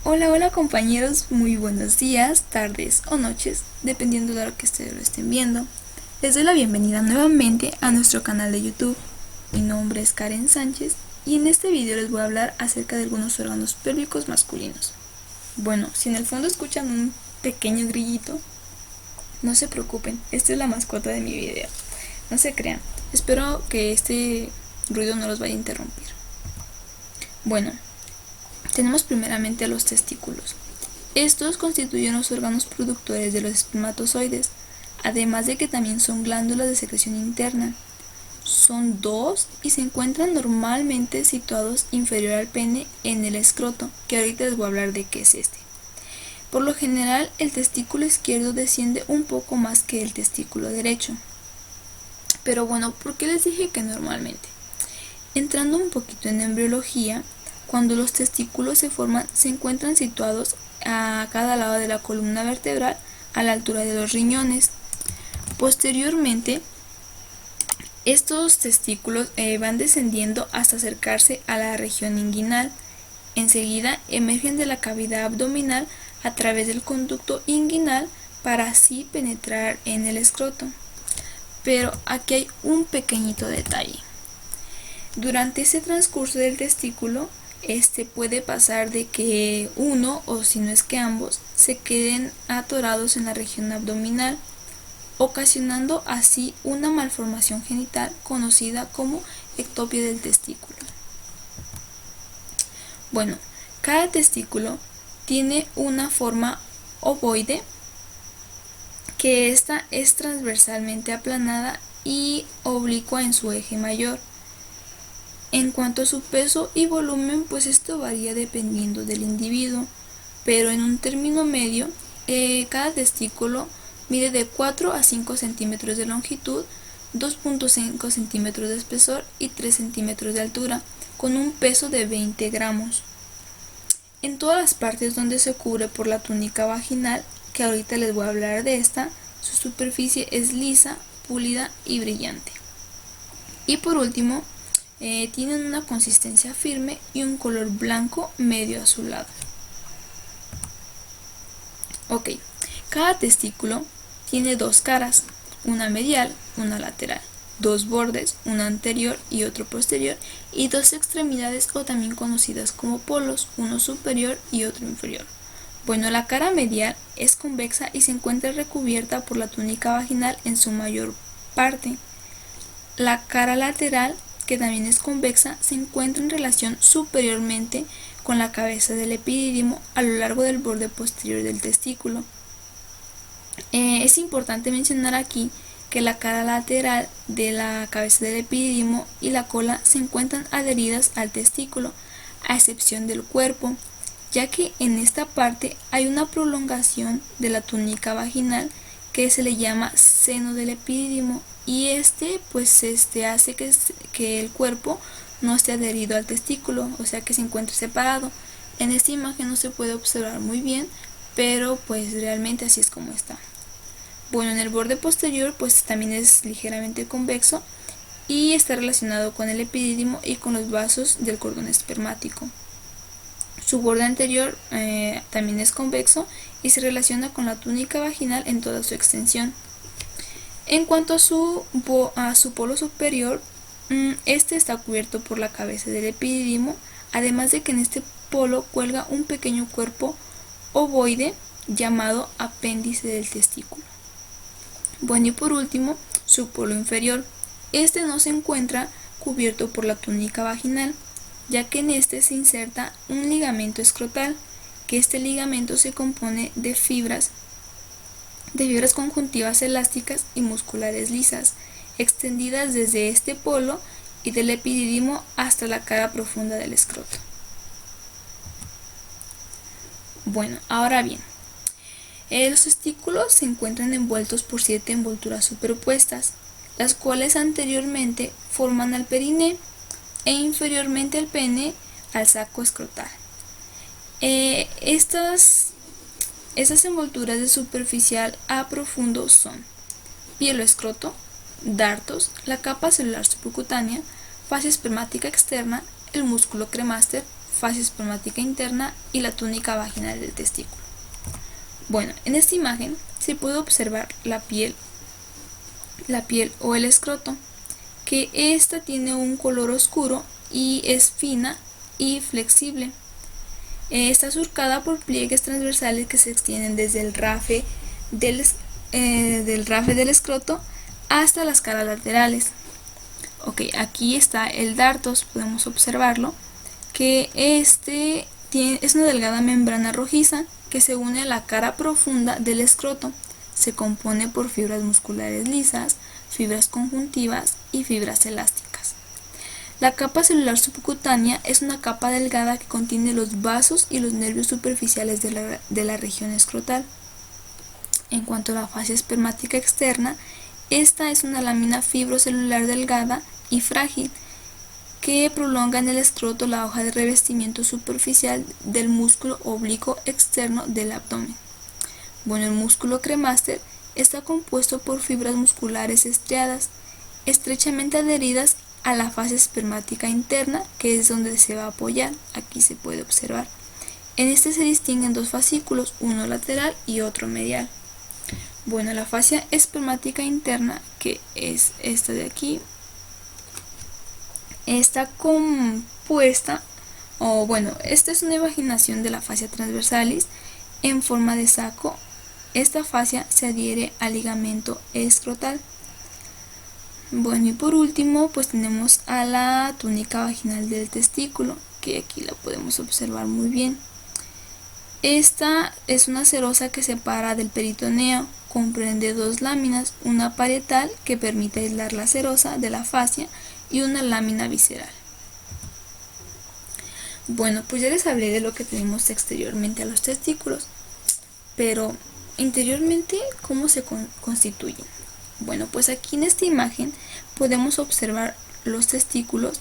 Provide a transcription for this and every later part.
Hola, hola compañeros, muy buenos días, tardes o noches, dependiendo de lo que ustedes lo estén viendo. Les doy la bienvenida nuevamente a nuestro canal de YouTube. Mi nombre es Karen Sánchez y en este video les voy a hablar acerca de algunos órganos pélvicos masculinos. Bueno, si en el fondo escuchan un pequeño grillito, no se preocupen, esta es la mascota de mi video. No se crean, espero que este ruido no los vaya a interrumpir. Bueno, tenemos primeramente los testículos. Estos constituyen los órganos productores de los espermatozoides, además de que también son glándulas de secreción interna. Son dos y se encuentran normalmente situados inferior al pene en el escroto, que ahorita les voy a hablar de qué es este. Por lo general, el testículo izquierdo desciende un poco más que el testículo derecho. Pero bueno, ¿por qué les dije que normalmente? Entrando un poquito en embriología, cuando los testículos se forman, se encuentran situados a cada lado de la columna vertebral a la altura de los riñones. Posteriormente, estos testículos van descendiendo hasta acercarse a la región inguinal. Enseguida emergen de la cavidad abdominal a través del conducto inguinal para así penetrar en el escroto. Pero aquí hay un pequeñito detalle. Durante ese transcurso del testículo, puede pasar de que uno, o si no es que ambos, se queden atorados en la región abdominal, ocasionando así una malformación genital conocida como ectopia del testículo. Bueno, cada testículo tiene una forma ovoide, que esta es transversalmente aplanada y oblicua en su eje mayor. En cuanto a su peso y volumen, pues esto varía dependiendo del individuo, pero en un término medio, cada testículo mide de 4 a 5 centímetros de longitud, 2.5 centímetros de espesor y 3 centímetros de altura, con un peso de 20 gramos. En todas las partes donde se cubre por la túnica vaginal, que ahorita les voy a hablar de esta, su superficie es lisa, pulida y brillante. Y por último, tienen una consistencia firme y un color blanco medio azulado. Ok, cada testículo tiene dos caras, una medial, una lateral, dos bordes, uno anterior y otro posterior, y dos extremidades o también conocidas como polos, uno superior y otro inferior. Bueno, la cara medial es convexa y se encuentra recubierta por la túnica vaginal en su mayor parte. La cara lateral, que también es convexa, se encuentra en relación superiormente con la cabeza del epidídimo a lo largo del borde posterior del testículo. Es importante mencionar aquí que la cara lateral de la cabeza del epidídimo y la cola se encuentran adheridas al testículo, a excepción del cuerpo, ya que en esta parte hay una prolongación de la túnica vaginal que se le llama seno del epidídimo, y hace que el cuerpo no esté adherido al testículo, o sea que se encuentre separado. En esta imagen no se puede observar muy bien, pero pues realmente así es como está. Bueno, en el borde posterior pues también es ligeramente convexo y está relacionado con el epidídimo y con los vasos del cordón espermático. Su borde anterior también es convexo y se relaciona con la túnica vaginal en toda su extensión. En cuanto a su polo superior, este está cubierto por la cabeza del epidídimo, además de que en este polo cuelga un pequeño cuerpo ovoide llamado apéndice del testículo. Bueno, y por último, su polo inferior. Este no se encuentra cubierto por la túnica vaginal, ya que en este se inserta un ligamento escrotal, que este ligamento se compone de fibras conjuntivas elásticas y musculares lisas, extendidas desde este polo y del epidídimo hasta la cara profunda del escroto. Bueno, ahora bien, los testículos se encuentran envueltos por 7 envolturas superpuestas, las cuales anteriormente forman al periné e inferiormente al pene al saco escrotal. Estas envolturas de superficial a profundo son pielo-escroto, dartos, la capa celular subcutánea, fascia espermática externa, el músculo cremaster, fascia espermática interna y la túnica vaginal del testículo. Bueno, en esta imagen se puede observar la piel o el escroto, que esta tiene un color oscuro y es fina y flexible. Está surcada por pliegues transversales que se extienden desde el rafe del escroto hasta las caras laterales. Ok, aquí está el dartos, podemos observarlo, que es una delgada membrana rojiza que se une a la cara profunda del escroto. Se compone por fibras musculares lisas, fibras conjuntivas y fibras elásticas. La capa celular subcutánea es una capa delgada que contiene los vasos y los nervios superficiales de la región escrotal. En cuanto a la fascia espermática externa, esta es una lámina fibrocelular delgada y frágil que prolonga en el escroto la hoja de revestimiento superficial del músculo oblicuo externo del abdomen. Bueno, el músculo cremaster está compuesto por fibras musculares estriadas, estrechamente adheridas a la fascia espermática interna, que es donde se va a apoyar. Aquí se puede observar. En este se distinguen dos fascículos, uno lateral y otro medial. Bueno, la fascia espermática interna, que es esta de aquí, está compuesta, esta es una invaginación de la fascia transversalis en forma de saco. Esta fascia se adhiere al ligamento escrotal. Bueno, y por último, pues tenemos a la túnica vaginal del testículo, que aquí la podemos observar muy bien. Esta es una serosa que separa del peritoneo, comprende dos láminas, una parietal que permite aislar la serosa de la fascia y una lámina visceral. Bueno, pues ya les hablé de lo que tenemos exteriormente a los testículos, pero interiormente, ¿cómo se constituyen? Bueno, pues aquí en esta imagen podemos observar los testículos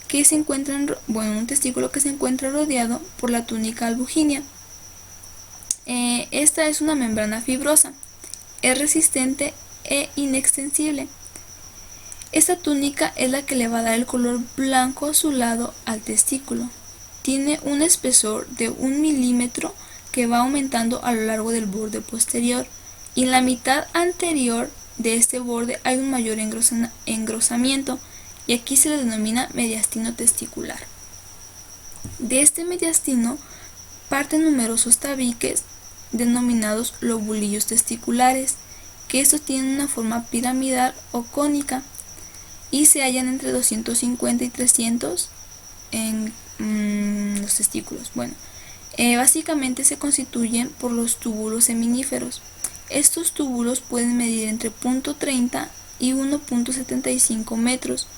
que se encuentran, un testículo que se encuentra rodeado por la túnica albuginea. Esta es una membrana fibrosa, es resistente e inextensible. Esta túnica es la que le va a dar el color blanco azulado al testículo. Tiene un espesor de 1 milímetro que va aumentando a lo largo del borde posterior, y en la mitad anterior de este borde hay un mayor engrosamiento, y aquí se le denomina mediastino testicular. De este mediastino parten numerosos tabiques denominados lobulillos testiculares, que estos tienen una forma piramidal o cónica y se hallan entre 250 y 300 en los testículos. Básicamente se constituyen por los túbulos seminíferos. Estos túbulos pueden medir entre 0.30 y 1.75 metros.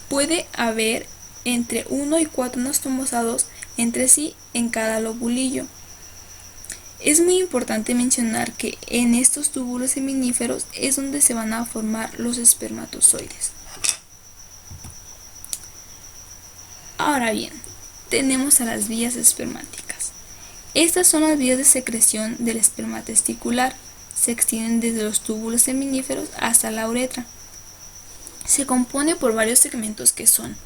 Puede haber entre 1 y 4 anastomosados entre sí en cada lobulillo. Es muy importante mencionar que en estos túbulos seminíferos es donde se van a formar los espermatozoides. Ahora bien, tenemos a las vías espermáticas. Estas son las vías de secreción del esperma testicular. Se extienden desde los túbulos seminíferos hasta la uretra. Se compone por varios segmentos que son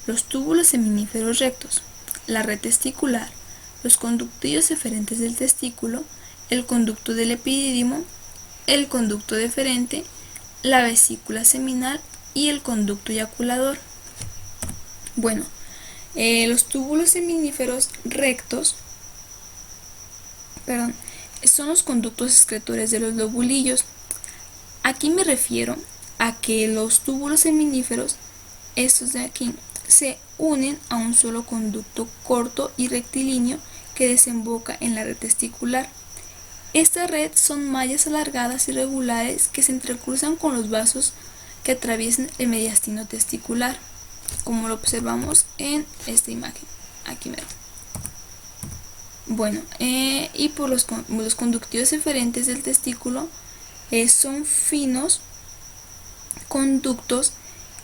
los túbulos seminíferos rectos, la red testicular, los conductillos eferentes del testículo, el conducto del epidídimo, el conducto deferente, la vesícula seminal y el conducto eyaculador. Los túbulos seminíferos rectos son los conductos excretores de los lobulillos. Aquí me refiero a que los túbulos seminíferos, estos de aquí, se unen a un solo conducto corto y rectilíneo que desemboca en la red testicular. Esta red son mallas alargadas y regulares que se entrecruzan con los vasos que atraviesan el mediastino testicular, como lo observamos en esta imagen. Aquí me y por los conductillos eferentes del testículo son finos conductos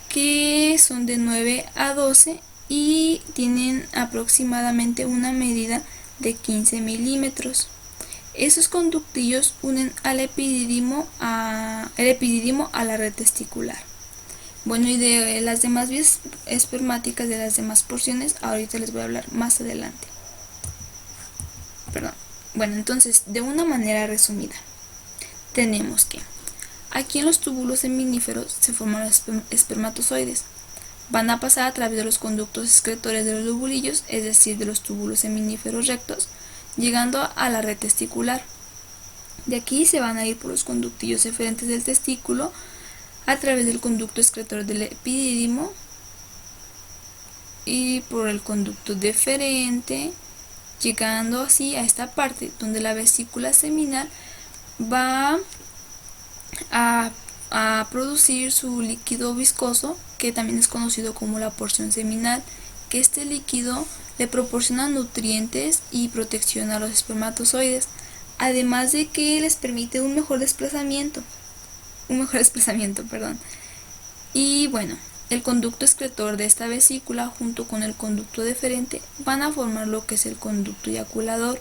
que son de 9 a 12 y tienen aproximadamente una medida de 15 milímetros. Esos conductillos unen al epidídimo a la red testicular. Bueno, y de las demás vías espermáticas, de las demás porciones, ahorita les voy a hablar más adelante. Perdón. Bueno, entonces, de una manera resumida, tenemos que aquí en los túbulos seminíferos se forman los espermatozoides. Van a pasar a través de los conductos excretores de los lobulillos, es decir, de los túbulos seminíferos rectos, llegando a la red testicular. De aquí se van a ir por los conductillos eferentes del testículo a través del conducto excretor del epidídimo y por el conducto deferente, llegando así a esta parte donde la vesícula seminal va a producir su líquido viscoso, que también es conocido como la porción seminal, que este líquido le proporciona nutrientes y protección a los espermatozoides, además de que les permite un mejor desplazamiento, Y bueno, el conducto excretor de esta vesícula junto con el conducto deferente van a formar lo que es el conducto eyaculador,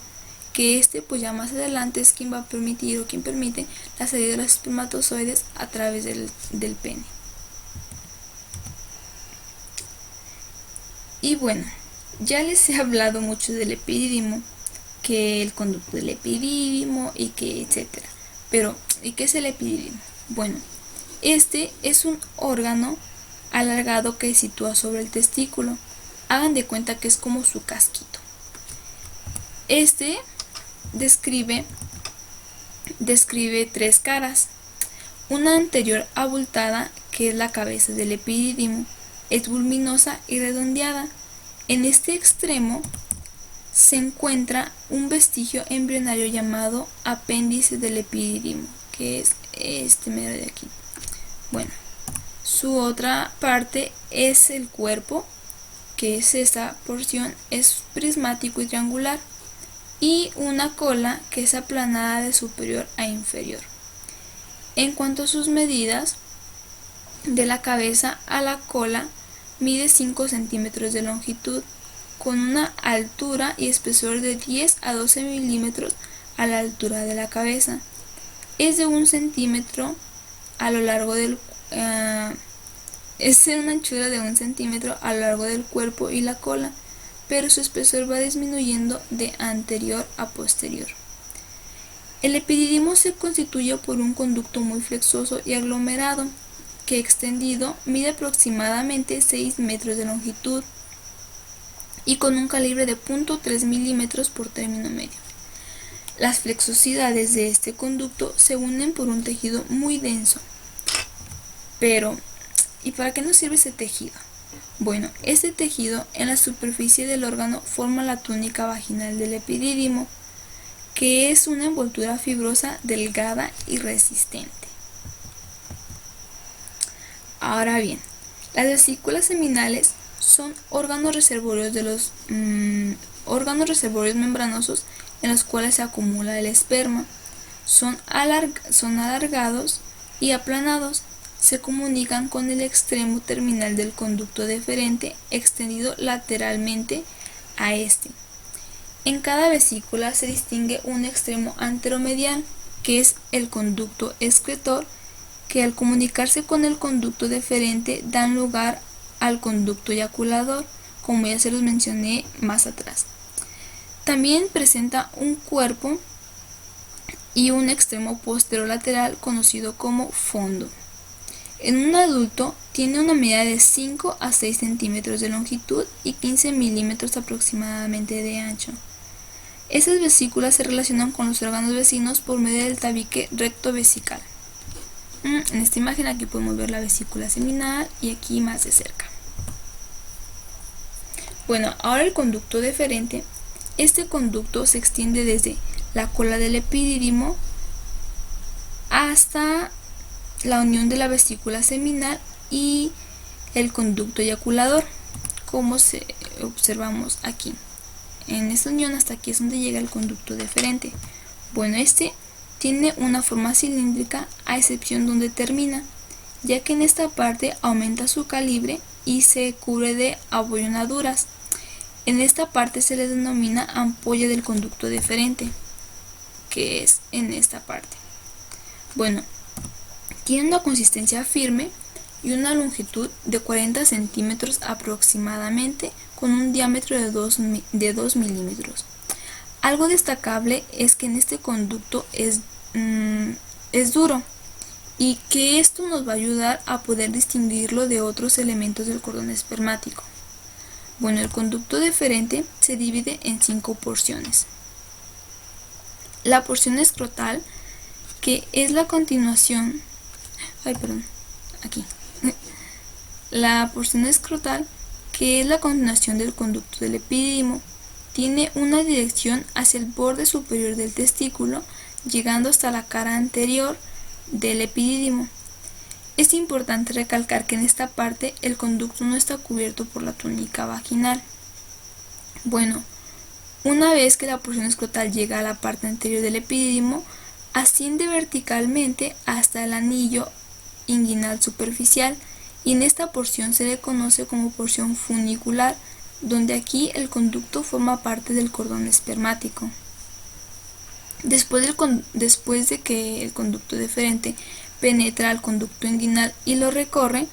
que pues ya más adelante es quien va a permitir o quien permite la salida de los espermatozoides a través del pene. Y bueno, ya les he hablado mucho del epidídimo, que el conducto del epidídimo y que etcétera. Pero, ¿y qué es el epidídimo? Bueno, este es un órgano alargado que se sitúa sobre el testículo. Hagan de cuenta que es como su casquito. Este describe 3 caras. Una anterior abultada, que es la cabeza del epidídimo, es voluminosa y redondeada. En este extremo se encuentra un vestigio embrionario llamado apéndice del epidídimo, que es este medio de aquí. Bueno, su otra parte es el cuerpo, que es esta porción, es prismático y triangular, y una cola que es aplanada de superior a inferior. En cuanto a sus medidas, de la cabeza a la cola mide 5 centímetros de longitud, con una altura y espesor de 10 a 12 milímetros a la altura de la cabeza. Es de 1 centímetro a lo largo del es de una anchura de 1 centímetro a lo largo del cuerpo y la cola, pero su espesor va disminuyendo de anterior a posterior. El epidídimo se constituye por un conducto muy flexoso y aglomerado, que extendido mide aproximadamente 6 metros de longitud y con un calibre de 0.3 milímetros por término medio. Las flexosidades de este conducto se unen por un tejido muy denso. Pero, ¿y para qué nos sirve ese tejido? Bueno, este tejido en la superficie del órgano forma la túnica vaginal del epidídimo, que es una envoltura fibrosa, delgada y resistente. Ahora bien, las vesículas seminales son órganos reservorios membranosos en los cuales se acumula el esperma. Son alargados y aplanados. Se comunican con el extremo terminal del conducto deferente extendido lateralmente a este. En cada vesícula se distingue un extremo anteromedial, que es el conducto excretor, que al comunicarse con el conducto deferente dan lugar al conducto eyaculador, como ya se los mencioné más atrás. También presenta un cuerpo y un extremo posterolateral conocido como fondo. En un adulto tiene una medida de 5 a 6 centímetros de longitud y 15 milímetros aproximadamente de ancho. Esas vesículas se relacionan con los órganos vecinos por medio del tabique recto vesical. En esta imagen aquí podemos ver la vesícula seminal y aquí más de cerca. Bueno, ahora el conducto deferente. Este conducto se extiende desde la cola del epidídimo hasta la unión de la vesícula seminal y el conducto eyaculador, como observamos aquí. En esta unión hasta aquí es donde llega el conducto deferente. Bueno, este tiene una forma cilíndrica a excepción donde termina, ya que en esta parte aumenta su calibre y se cubre de abollonaduras. En esta parte se le denomina ampolla del conducto deferente, que es en esta parte. Bueno, tiene una consistencia firme y una longitud de 40 centímetros aproximadamente, con un diámetro de 2 milímetros. Algo destacable es que en este conducto es duro, y que esto nos va a ayudar a poder distinguirlo de otros elementos del cordón espermático. Bueno, el conducto deferente se divide en 5 porciones. La porción escrotal, que es la continuación, la porción escrotal, que es la continuación del conducto del epidídimo, tiene una dirección hacia el borde superior del testículo, llegando hasta la cara anterior del epidídimo. Es importante recalcar que en esta parte el conducto no está cubierto por la túnica vaginal. Bueno, una vez que la porción escrotal llega a la parte anterior del epidídimo, asciende verticalmente hasta el anillo inguinal superficial, y en esta porción se le conoce como porción funicular, donde aquí el conducto forma parte del cordón espermático. Después de que el conducto deferente penetra al conducto inguinal y lo recorre,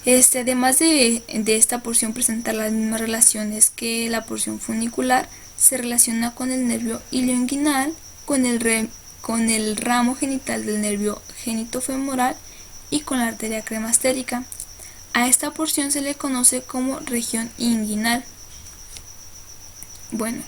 además de esta porción presentar las mismas relaciones que la porción funicular, se relaciona con el nervio ilioinguinal, con el ramo genital del nervio genitofemoral y con la arteria cremastérica. A esta porción se le conoce como región inguinal. Bueno,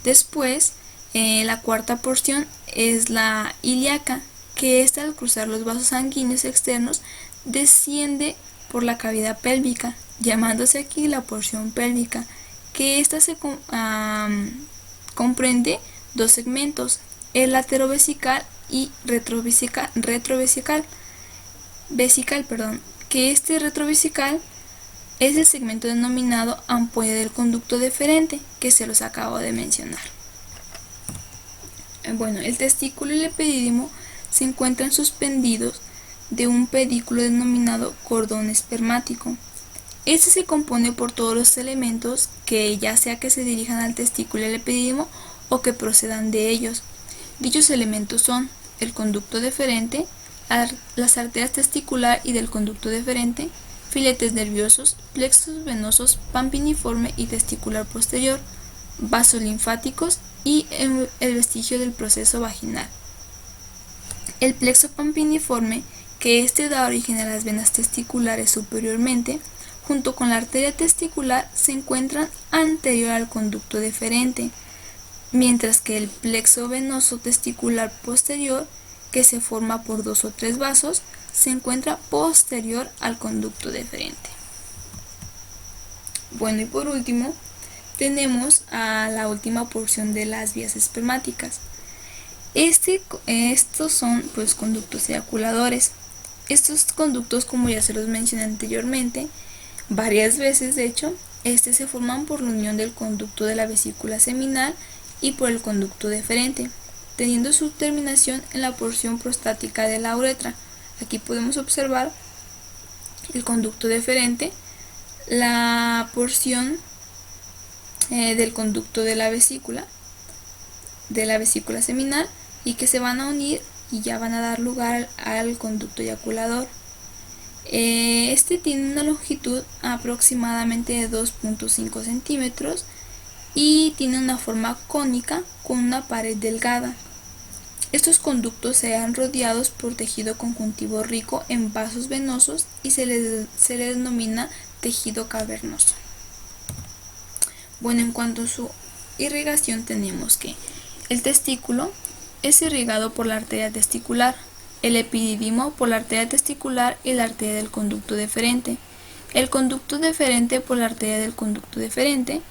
después la cuarta porción es la ilíaca, que esta, al cruzar los vasos sanguíneos externos, desciende por la cavidad pélvica, llamándose aquí la porción pélvica, que esta se comprende dos segmentos, el laterovesical y retrovesical, que este retrovesical es el segmento denominado ampolla del conducto deferente, que se los acabo de mencionar. Bueno, el testículo y el epidídimo se encuentran suspendidos de un pedículo denominado cordón espermático. Este se compone por todos los elementos que, ya sea que se dirijan al testículo y al epidídimo o que procedan de ellos. Dichos elementos son el conducto deferente, las arterias testicular y del conducto deferente, filetes nerviosos, plexos venosos pampiniforme y testicular posterior, vasos linfáticos y el vestigio del proceso vaginal. El plexo pampiniforme, que da origen a las venas testiculares superiormente, junto con la arteria testicular, se encuentran anterior al conducto deferente, mientras que el plexo venoso testicular posterior, que se forma por 2 o 3 vasos, se encuentra posterior al conducto deferente. Bueno, y por último tenemos a la última porción de las vías espermáticas. Estos son pues conductos eyaculadores. Estos conductos, como ya se los mencioné anteriormente, varias veces de hecho, se forman por la unión del conducto de la vesícula seminal y por el conducto deferente, teniendo su terminación en la porción prostática de la uretra. Aquí podemos observar el conducto deferente, la porción del conducto de la vesícula seminal, y que se van a unir y ya van a dar lugar al conducto eyaculador. Tiene una longitud aproximadamente de 2.5 centímetros y tiene una forma cónica con una pared delgada. Estos conductos se han rodeados por tejido conjuntivo rico en vasos venosos y se le denomina tejido cavernoso. Bueno, en cuanto a su irrigación, tenemos que el testículo es irrigado por la arteria testicular, el epidídimo por la arteria testicular y la arteria del conducto deferente, el conducto deferente por la arteria del conducto deferente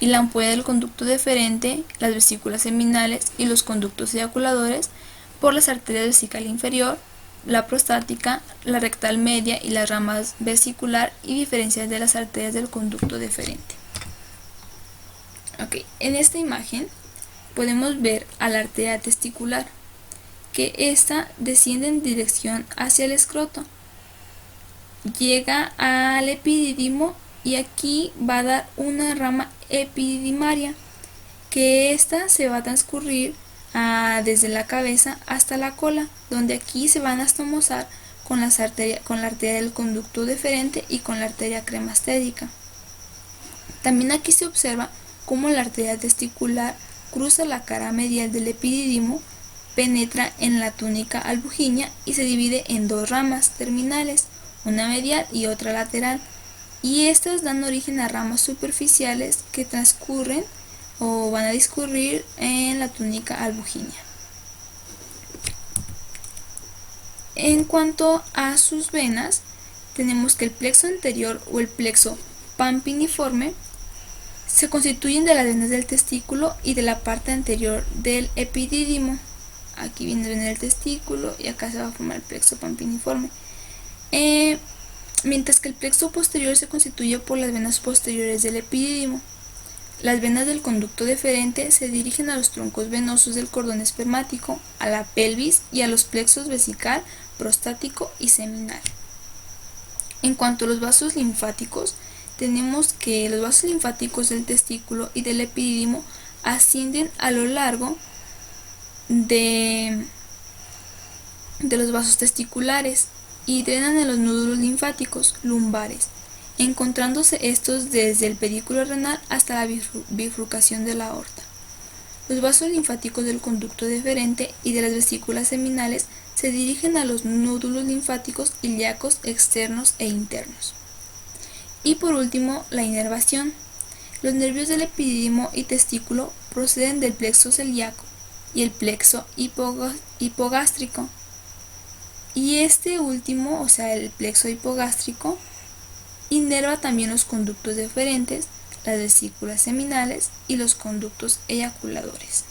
y la ampolla del conducto deferente, las vesículas seminales y los conductos eyaculadores por las arterias vesical inferior, la prostática, la rectal media y las ramas vesicular y diferencias de las arterias del conducto deferente. En esta imagen podemos ver a la arteria testicular, que esta desciende en dirección hacia el escroto, llega al epidídimo y aquí va a dar una rama epididimaria, que esta se va a transcurrir desde la cabeza hasta la cola, donde aquí se van a estomosar con la arteria del conducto deferente y con la arteria cremastédica. También aquí se observa cómo la arteria testicular cruza la cara medial del epidídimo, penetra en la túnica albuginea y se divide en dos ramas terminales, una medial y otra lateral, y estas dan origen a ramas superficiales que transcurren o van a discurrir en la túnica albuginea. En cuanto a sus venas, tenemos que el plexo anterior o el plexo pampiniforme se constituyen de las venas del testículo y de la parte anterior del epidídimo. Aquí viene la vena del testículo y acá se va a formar el plexo pampiniforme. Mientras que el plexo posterior se constituye por las venas posteriores del epidídimo. Las venas del conducto deferente se dirigen a los troncos venosos del cordón espermático, a la pelvis y a los plexos vesical, prostático y seminal. En cuanto a los vasos linfáticos, tenemos que los vasos linfáticos del testículo y del epidídimo ascienden a lo largo de los vasos testiculares y drenan en los nódulos linfáticos lumbares, encontrándose estos desde el pedículo renal hasta la bifurcación de la aorta. Los vasos linfáticos del conducto deferente y de las vesículas seminales se dirigen a los nódulos linfáticos ilíacos externos e internos. Y por último, la inervación. Los nervios del epidídimo y testículo proceden del plexo celíaco y el plexo hipogástrico. Y este último, o sea, el plexo hipogástrico, inerva también los conductos deferentes, las vesículas seminales y los conductos eyaculadores.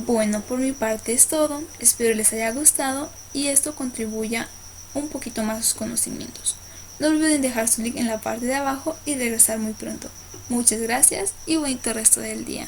Bueno, por mi parte es todo, espero les haya gustado y esto contribuya un poquito más a sus conocimientos. No olviden dejar su link en la parte de abajo y regresar muy pronto. Muchas gracias y bonito resto del día.